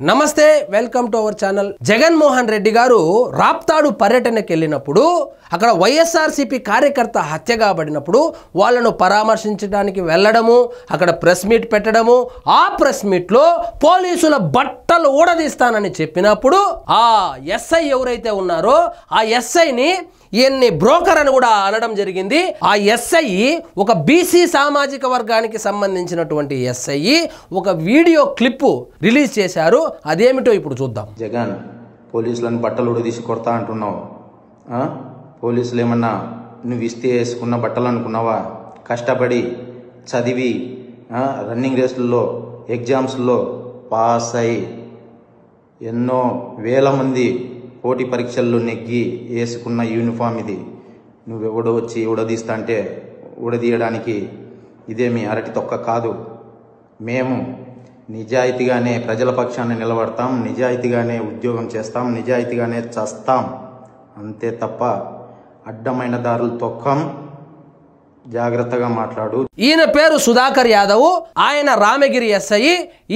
నమస్తే welcome to our channel Jaganmohan Reddy గారు రాప్తాడు పర్యటనకి వెళ్ళినప్పుడు అక్కడ వైఎస్ఆర్సీపీ కార్యకర్త హత్య కాబడినప్పుడు వాళ్ళను పరామర్శించడానికి వెళ్ళడము అక్కడ ప్రెస్ మీట్ పెట్టడము ఆ ప్రెస్ మీట్ లో పోలీసుల బట్టలు ఊడదీస్తానని చెప్పినప్పుడు ఆ ఎస్ఐ ఎవరైతే ఉన్నారో ఆ ఎస్ఐని ఈయన్ని బ్రోకర్ అని కూడా అనడం జరిగింది. ఆ ఎస్ఐ ఒక బీసీ సామాజిక వర్గానికి సంబంధించినటువంటి ఎస్ఐ ఒక వీడియో క్లిప్ రిలీజ్ చేశారు. అదేమిటో ఇప్పుడు చూద్దాం. జగన్ పోలీసులను బట్టలు ఉడదీసి కొడతా అంటున్నావు. పోలీసులు ఏమన్నా నువ్వు ఇస్తే వేసుకున్న బట్టలు అనుకున్నావా? కష్టపడి చదివి రన్నింగ్ రేసుల్లో ఎగ్జామ్స్లో పాస్ అయి ఎన్నో వేల మంది పోటీ పరీక్షల్లో నెగ్గి వేసుకున్న యూనిఫామ్ ఇది. నువ్వెవడో వచ్చి ఉడదీస్తా అంటే ఉడదీయడానికి ఇదేమి అరటి తొక్క కాదు. మేము నిజాయితీగానే ప్రజల పక్షాన్ని నిలబడతాం, నిజాయితీగానే ఉద్యోగం చేస్తాం, నిజాయితీగానే చస్తాం, అంతే తప్ప అడ్డమైన దారులు తొక్కం. జాగ్రత్తగా మాట్లాడు. ఈయన పేరు సుధాకర్ యాదవ్, ఆయన రామగిరి ఎస్ఐ.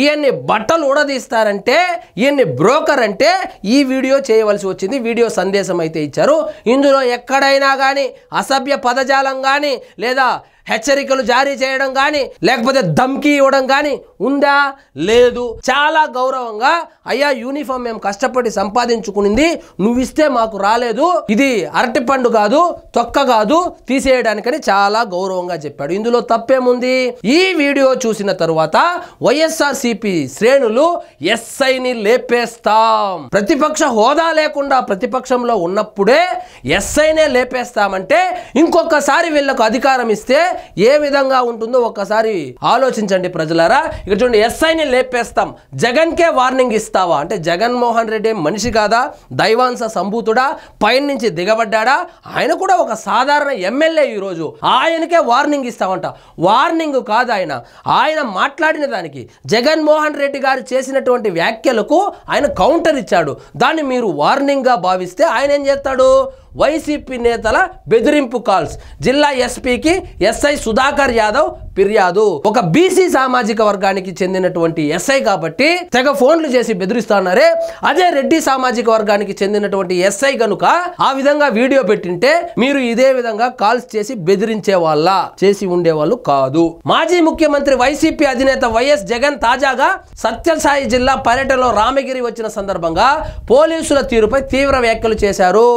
ఈయన్ని బట్టలు ఉడదీస్తారంటే ఈయన్ని బ్రోకర్ అంటే ఈ వీడియో చేయవలసి వచ్చింది. వీడియో సందేశం అయితే ఇచ్చారు. ఇందులో ఎక్కడైనా కానీ అసభ్య పదజాలం కానీ లేదా హెచ్చరికలు జారీ చేయడం కానీ లేకపోతే ధమ్కీ ఇవ్వడం కానీ ఉందా? లేదు. చాలా గౌరవంగా అయ్యా యూనిఫామ్ మేము కష్టపడి సంపాదించుకునింది, నువ్వు ఇస్తే మాకు రాలేదు, ఇది అరటి పండు కాదు తొక్క కాదు తీసేయడానికని చాలా గౌరవంగా చెప్పాడు. ఇందులో తప్పేముంది? ఈ వీడియో చూసిన తరువాత వైఎస్ఆర్సీపీ శ్రేణులు ఎస్ఐని లేపేస్తాం, ప్రతిపక్ష హోదా లేకుండా ప్రతిపక్షంలో ఉన్నప్పుడే ఎస్ఐనే లేపేస్తామంటే ఇంకొకసారి వీళ్ళకు అధికారం ఇస్తే ఏ విధంగా ఉంటుందో ఒక్కసారి ఆలోచించండి ప్రజలారా. ఇక్కడ చూడండి, ఎస్ఐని లేపేస్తాం, జగన్ కే వార్నింగ్ ఇస్తావా అంటే జగన్మోహన్ రెడ్డి మనిషి కాదా? దైవాంశ సంభూతుడా? పైన నుంచి దిగబడ్డా? ఆయన కూడా ఒక సాధారణ ఎమ్మెల్యే. ఈరోజు ఆయనకే వార్నింగ్ ఇస్తామంట. వార్నింగ్ కాదు, ఆయన మాట్లాడిన దానికి జగన్మోహన్ రెడ్డి గారు చేసినటువంటి వ్యాఖ్యలకు ఆయన కౌంటర్ ఇచ్చాడు. దాన్ని మీరు వార్నింగ్ గా భావిస్తే ఆయన ఏం చేస్తాడు? వైసీపీ నేతల బెదిరింపు కాల్స్, జిల్లా ఎస్పీకి ఎస్ఐ సుధాకర్ యాదవ్ ఫిర్యాదు. ఒక బీసీ సామాజిక వర్గానికి చెందినటువంటి ఎస్ఐ కాబట్టి తెగ ఫోన్లు చేసి బెదిరిస్తున్నారే, అదే రెడ్డి సామాజిక వర్గానికి చెందినటువంటి ఎస్ఐ గనుక ఆ విధంగా వీడియో పెట్టింటే మీరు ఇదే విధంగా కాల్స్ చేసి బెదిరించే వాళ్ళ చేసి ఉండేవాళ్ళు కాదు. మాజీ ముఖ్యమంత్రి వైసీపీ అధినేత వైఎస్ జగన్ తాజాగా సత్యసాయి జిల్లా పర్యటనలో రామగిరి వచ్చిన సందర్భంగా పోలీసుల తీరుపై తీవ్ర వ్యాఖ్యలు చేశారు.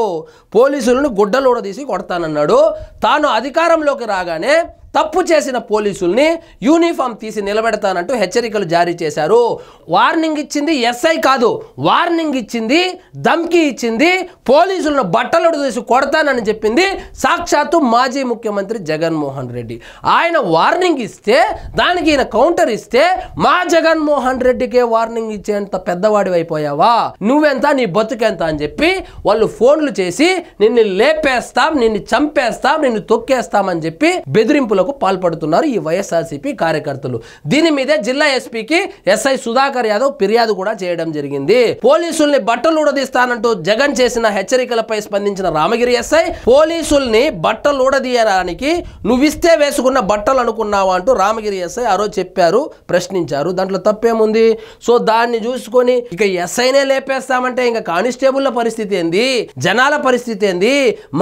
పోలీసులను గుడ్డలోడ తీసి కొడతానన్నాడు. తాను అధికారంలోకి రాగానే తప్పు చేసిన పోలీసుల్ని యూనిఫామ్ తీసి నిలబెడతానంటూ హెచ్చరికలు జారీ చేశారు. వార్నింగ్ ఇచ్చింది ఎస్ఐ కాదు, వార్నింగ్ ఇచ్చింది, ధమ్కీ ఇచ్చింది, పోలీసులను బట్టలు తీసి కొడతానని చెప్పింది సాక్షాత్తు మాజీ ముఖ్యమంత్రి జగన్మోహన్ రెడ్డి. ఆయన వార్నింగ్ ఇస్తే దానికి ఈయన కౌంటర్ ఇస్తే మా జగన్మోహన్ రెడ్డికే వార్నింగ్ ఇచ్చేంత పెద్దవాడి అయిపోయావా, నువ్వెంత, నీ బతుకెంత అని చెప్పి వాళ్ళు ఫోన్లు చేసి నిన్ను లేపేస్తాం, నిన్ను చంపేస్తాం, నిన్ను తొక్కేస్తామని చెప్పి బెదిరింపులు పాల్పడుతున్నారు ఈ వైఎస్ఆర్సీపీ కార్యకర్తలు. దీని మీదే జిల్లా ఎస్పీకి ఎస్ఐ సుధాకర్ యాదవ్ ఫిర్యాదు కూడా చేయడం జరిగింది. పోలీసుల్ని బట్టలు ఊడదీస్తానంటూ జగన్ చేసిన హెచ్చరికలపై స్పందించిన రామగిరి ఎస్ఐ, పోలీసుల్ని బట్టలు ఊడదీయడానికి నువ్విస్తే వేసుకున్న బట్టలు అనుకున్నావా అంటూ రామగిరి ఎస్ఐ ఆ రోజు చెప్పారు, ప్రశ్నించారు. దాంట్లో తప్పేముంది? సో దాన్ని చూసుకొని ఇక ఎస్ఐనే లేపేస్తామంటే ఇంకా కానిస్టేబుల్ల పరిస్థితి ఏంది, జనాల పరిస్థితి ఏంది,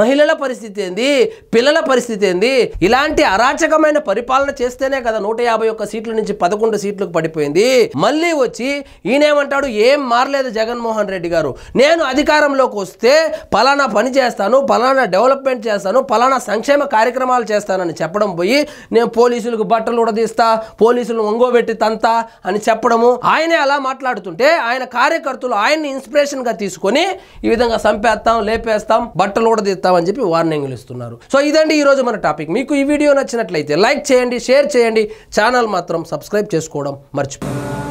మహిళల పరిస్థితి ఏంది, పిల్లల పరిస్థితి ఏంది? ఇలాంటి అరాచకమైన పరిపాలన చేస్తేనే కదా 151 సీట్ల నుంచి 11 సీట్లకు పడిపోయింది. మళ్ళీ వచ్చి ఈయనేమంటాడు, ఏం మారలేదు జగన్మోహన్ రెడ్డి గారు, నేను అధికారంలోకి వస్తే పలానా పని చేస్తాను, పలానా డెవలప్మెంట్ చేస్తాను, పలానా సంక్షేమ కార్యక్రమాలు చేస్తానని చెప్పడం పోయి నేను పోలీసులకు బట్టలు ఉడదీస్తా, పోలీసులను ఒంగోబెట్టి తంతా అని చెప్పడము. ఆయనే అలా మాట్లాడుతుంటే ఆయన కార్యకర్తలు ఆయన్ని ఇన్స్పిరేషన్ గా తీసుకొని ఈ విధంగా చంపేస్తాం, లేపేస్తాం, బట్టలు ఉడదీస్తాం అని చెప్పి వార్నింగ్లు ఇస్తున్నారు. సో ఇదండి ఈ రోజు మన టాపిక్. మీకు ఈ వీడియో నచ్చినట్లయితే లైక్ చేయండి, షేర్ చేయండి, ఛానల్ మాత్రం సబ్స్క్రైబ్ చేసుకోవడం మర్చిపోండి.